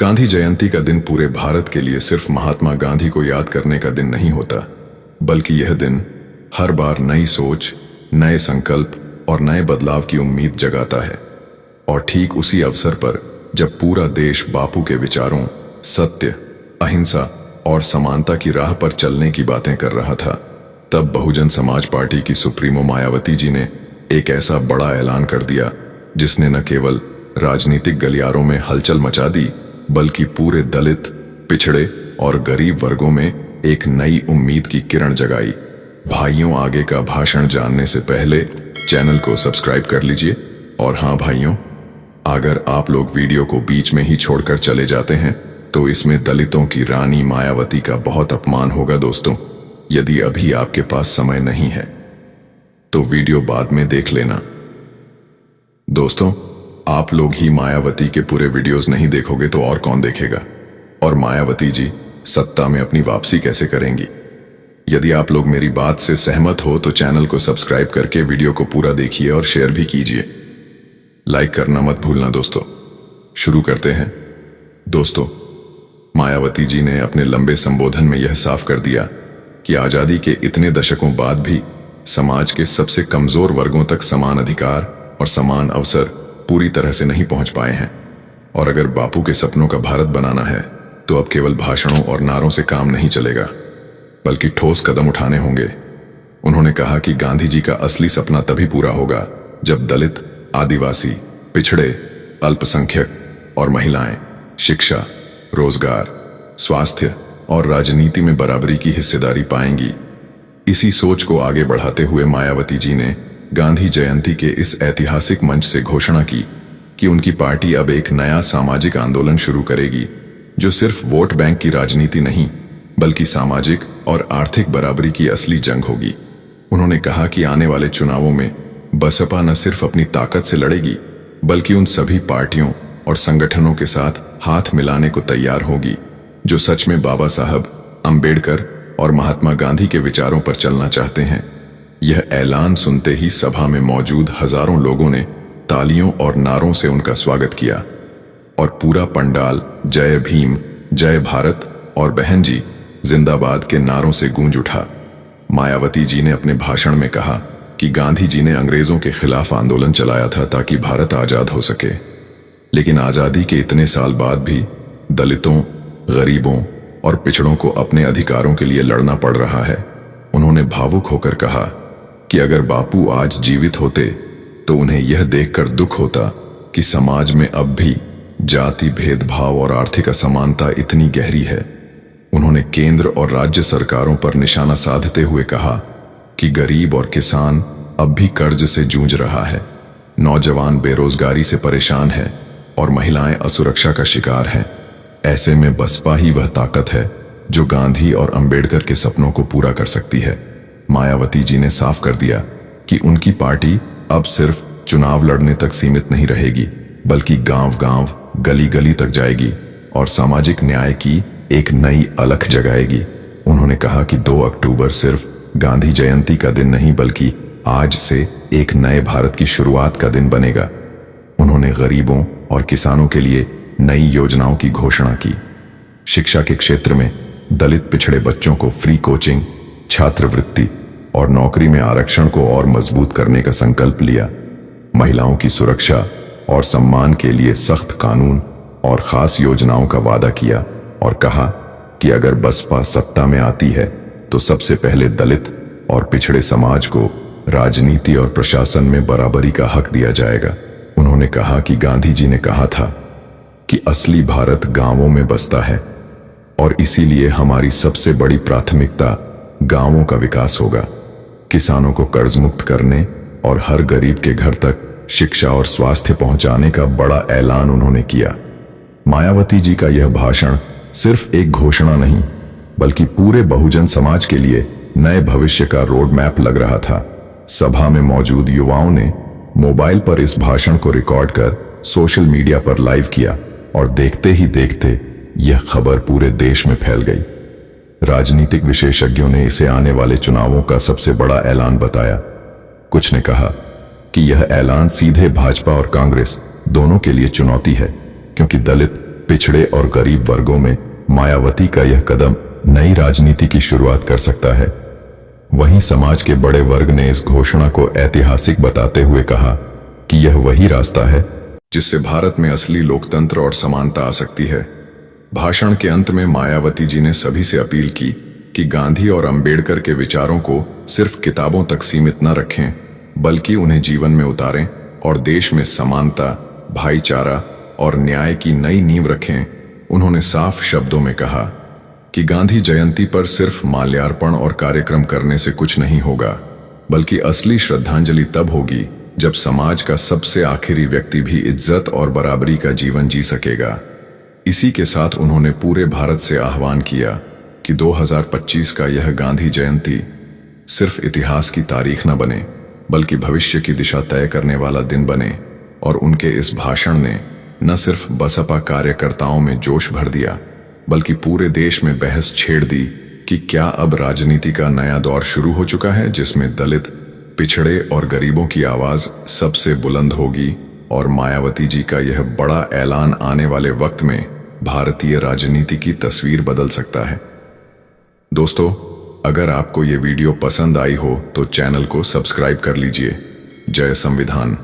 गांधी जयंती का दिन पूरे भारत के लिए सिर्फ महात्मा गांधी को याद करने का दिन नहीं होता, बल्कि यह दिन हर बार नई सोच, नए संकल्प और नए बदलाव की उम्मीद जगाता है। और ठीक उसी अवसर पर जब पूरा देश बापू के विचारों, सत्य, अहिंसा और समानता की राह पर चलने की बातें कर रहा था, तब बहुजन समाज पार्टी की सुप्रीमो मायावती जी ने एक ऐसा बड़ा ऐलान कर दिया जिसने न केवल राजनीतिक गलियारों में हलचल मचा दी, बल्कि पूरे दलित, पिछड़े और गरीब वर्गों में एक नई उम्मीद की किरण जगाई। भाइयों, आगे का भाषण जानने से पहले चैनल को सब्सक्राइब कर लीजिए। और हाँ भाइयों, अगर आप लोग वीडियो को बीच में ही छोड़कर चले जाते हैं तो इसमें दलितों की रानी मायावती का बहुत अपमान होगा दोस्तों। यदि अभी आपके पास समय नहीं है तो वीडियो बाद में देख लेना। दोस्तों, आप लोग ही मायावती के पूरे वीडियोस नहीं देखोगे तो और कौन देखेगा? और मायावती जी सत्ता में अपनी वापसी कैसे करेंगी? यदि आप लोग मेरी बात से सहमत हो तो चैनल को सब्सक्राइब करके वीडियो को पूरा देखिए और शेयर भी कीजिए। लाइक करना मत भूलना दोस्तों। शुरू करते हैं। दोस्तों, मायावती जी ने अपने लंबे संबोधन में यह साफ कर दिया कि आजादी के इतने दशकों बाद भी समाज के सबसे कमजोर वर्गों तक समान अधिकार और समान अवसर पूरी तरह से नहीं पहुंच पाए हैं। और अगर बापू के सपनों का भारत बनाना है तो अब केवल भाषणों और नारों से काम नहीं चलेगा, बल्कि ठोस कदम उठाने होंगे। उन्होंने कहा कि गांधी जी का असली सपना तभी पूरा होगा जब दलित, आदिवासी, पिछड़े, अल्पसंख्यक और महिलाएं शिक्षा, रोजगार, स्वास्थ्य और राजनीति में बराबरी की हिस्सेदारी पाएंगी। इसी सोच को आगे बढ़ाते हुए मायावती जी ने गांधी जयंती के इस ऐतिहासिक मंच से घोषणा की कि उनकी पार्टी अब एक नया सामाजिक आंदोलन शुरू करेगी जो सिर्फ वोट बैंक की राजनीति नहीं, बल्कि सामाजिक और आर्थिक बराबरी की असली जंग होगी। उन्होंने कहा कि आने वाले चुनावों में बसपा न सिर्फ अपनी ताकत से लड़ेगी, बल्कि उन सभी पार्टियों और संगठनों के साथ हाथ मिलाने को तैयार होगी जो सच में बाबा साहब अंबेडकर और महात्मा गांधी के विचारों पर चलना चाहते हैं। यह ऐलान सुनते ही सभा में मौजूद हजारों लोगों ने तालियों और नारों से उनका स्वागत किया और पूरा पंडाल जय भीम, जय भारत और बहन जी जिंदाबाद के नारों से गूंज उठा। मायावती जी ने अपने भाषण में कहा कि गांधी जी ने अंग्रेजों के खिलाफ आंदोलन चलाया था ताकि भारत आजाद हो सके, लेकिन आजादी के इतने साल बाद भी दलितों, गरीबों और पिछड़ों को अपने अधिकारों के लिए लड़ना पड़ रहा है। उन्होंने भावुक होकर कहा कि अगर बापू आज जीवित होते तो उन्हें यह देखकर दुख होता कि समाज में अब भी जाति भेदभाव और आर्थिक असमानता इतनी गहरी है। उन्होंने केंद्र और राज्य सरकारों पर निशाना साधते हुए कहा कि गरीब और किसान अब भी कर्ज से जूझ रहा है, नौजवान बेरोजगारी से परेशान है और महिलाएं असुरक्षा का शिकार हैं। ऐसे में बसपा ही वह ताकत है जो गांधी और अंबेडकर के सपनों को पूरा कर सकती है। मायावती जी ने साफ कर दिया कि उनकी पार्टी अब सिर्फ चुनाव लड़ने तक सीमित नहीं रहेगी, बल्कि गांव-गांव, गली-गली तक जाएगी और सामाजिक न्याय की एक नई अलख जगाएगी। उन्होंने कहा कि 2 अक्टूबर सिर्फ गांधी जयंती का दिन नहीं, बल्कि आज से एक नए भारत की शुरुआत का दिन बनेगा। उन्होंने गरीबों और किसानों के लिए नई योजनाओं की घोषणा की। शिक्षा के क्षेत्र में दलित, पिछड़े बच्चों को फ्री कोचिंग, छात्रवृत्ति और नौकरी में आरक्षण को और मजबूत करने का संकल्प लिया। महिलाओं की सुरक्षा और सम्मान के लिए सख्त कानून और खास योजनाओं का वादा किया और कहा कि अगर बसपा सत्ता में आती है तो सबसे पहले दलित और पिछड़े समाज को राजनीति और प्रशासन में बराबरी का हक दिया जाएगा। उन्होंने कहा कि गांधी जी ने कहा था कि असली भारत गांवों में बसता है और इसीलिए हमारी सबसे बड़ी प्राथमिकता गांवों का विकास होगा। किसानों को कर्ज मुक्त करने और हर गरीब के घर तक शिक्षा और स्वास्थ्य पहुंचाने का बड़ा ऐलान उन्होंने किया। मायावती जी का यह भाषण सिर्फ एक घोषणा नहीं, बल्कि पूरे बहुजन समाज के लिए नए भविष्य का रोड मैप लग रहा था। सभा में मौजूद युवाओं ने मोबाइल पर इस भाषण को रिकॉर्ड कर सोशल मीडिया पर लाइव किया और देखते ही देखते यह खबर पूरे देश में फैल गई। राजनीतिक विशेषज्ञों ने इसे आने वाले चुनावों का सबसे बड़ा ऐलान बताया। कुछ ने कहा कि यह ऐलान सीधे भाजपा और कांग्रेस दोनों के लिए चुनौती है, क्योंकि दलित, पिछड़े और गरीब वर्गों में मायावती का यह कदम नई राजनीति की शुरुआत कर सकता है। वहीं समाज के बड़े वर्ग ने इस घोषणा को ऐतिहासिक बताते हुए कहा कि यह वही रास्ता है जिससे भारत में असली लोकतंत्र और समानता आ सकती है। भाषण के अंत में मायावती जी ने सभी से अपील की कि गांधी और अंबेडकर के विचारों को सिर्फ किताबों तक सीमित न रखें, बल्कि उन्हें जीवन में उतारें और देश में समानता, भाईचारा और न्याय की नई नींव रखें। उन्होंने साफ शब्दों में कहा कि गांधी जयंती पर सिर्फ माल्यार्पण और कार्यक्रम करने से कुछ नहीं होगा, बल्कि असली श्रद्धांजलि तब होगी जब समाज का सबसे आखिरी व्यक्ति भी इज्जत और बराबरी का जीवन जी सकेगा। इसी के साथ उन्होंने पूरे भारत से आह्वान किया कि 2025 का यह गांधी जयंती सिर्फ इतिहास की तारीख न बने, बल्कि भविष्य की दिशा तय करने वाला दिन बने। और उनके इस भाषण ने न सिर्फ बसपा कार्यकर्ताओं में जोश भर दिया, बल्कि पूरे देश में बहस छेड़ दी कि क्या अब राजनीति का नया दौर शुरू हो चुका है जिसमें दलित, पिछड़े और गरीबों की आवाज सबसे बुलंद होगी। और मायावती जी का यह बड़ा ऐलान आने वाले वक्त में भारतीय राजनीति की तस्वीर बदल सकता है। दोस्तों, अगर आपको ये वीडियो पसंद आई हो तो चैनल को सब्सक्राइब कर लीजिए। जय संविधान।